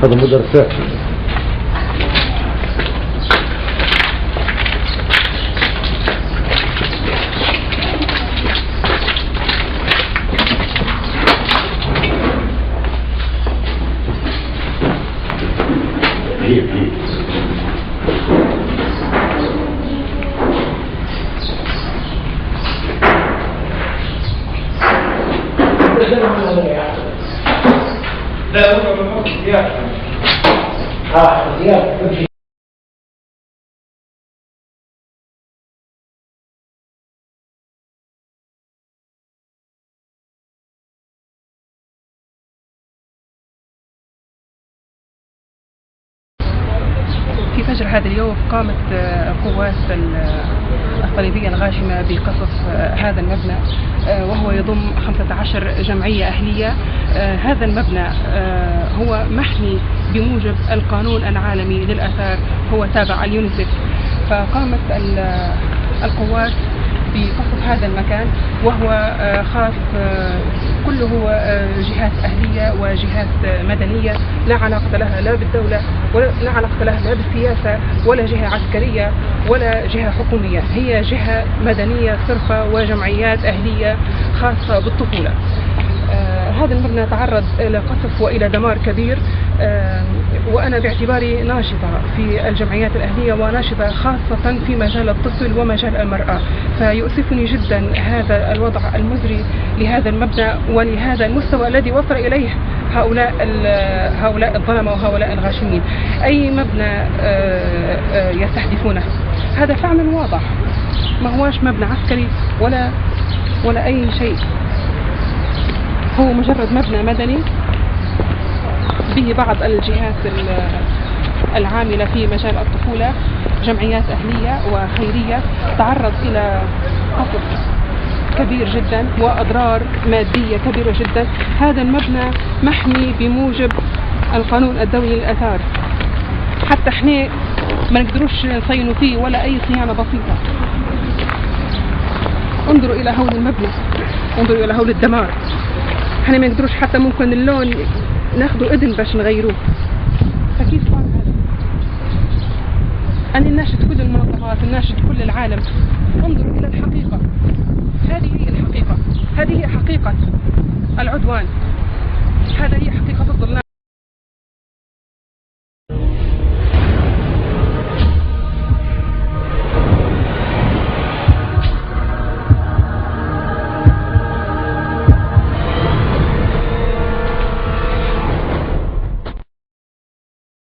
هذا مدرسات. في فجر هذا اليوم قامت قوات الصليبية الغاشمة بقصف هذا المبنى، وهو يضم 15 جمعية أهلية. هذا المبنى هو محمي بموجب القانون العالمي للآثار، هو تابع اليونسف. فقامت القوات بقصف هذا المكان، وهو خاص كله جهات أهلية وجهات مدنية لا علاقة لها لا بالدولة، ولا علاقة لها لا بالسياسة، ولا جهة عسكرية ولا جهة حكومية. هي جهة مدنية صرفة وجمعيات أهلية خاصة بالطفولة. هذا المبنى تعرض إلى قصف وإلى دمار كبير، وأنا باعتباري ناشطة في الجمعيات الأهلية وناشطة خاصة في مجال الطفل ومجال المرأة، فيؤسفني جدا هذا الوضع المزري لهذا المبنى ولهذا المستوى الذي وصل إليه هؤلاء الظلمة وهؤلاء الغاشمين. أي مبنى يستهدفونه، هذا فعلا واضح، ما هواش مبنى عسكري ولا أي شيء، هو مجرد مبنى مدني به بعض الجهات العاملة في مجال الطفولة، جمعيات أهلية وخيرية، تعرض إلى قصف كبير جدا وأضرار مادية كبيرة جدا. هذا المبنى محمي بموجب القانون الدولي للآثار، حتى احنا ما نقدروش نصينوا فيه ولا أي صيانة بسيطة. انظروا إلى هول المبنى، انظروا إلى هول الدمار. احنا ما نقدروش حتى ممكن اللون ناخذوا إذن باش نغيروه، فكيف صار هذا؟ أنا ناشد كل المنظمات، ناشد كل العالم، انظروا إلى الحقيقة. هذه هي الحقيقة، هذه هي حقيقة العدوان.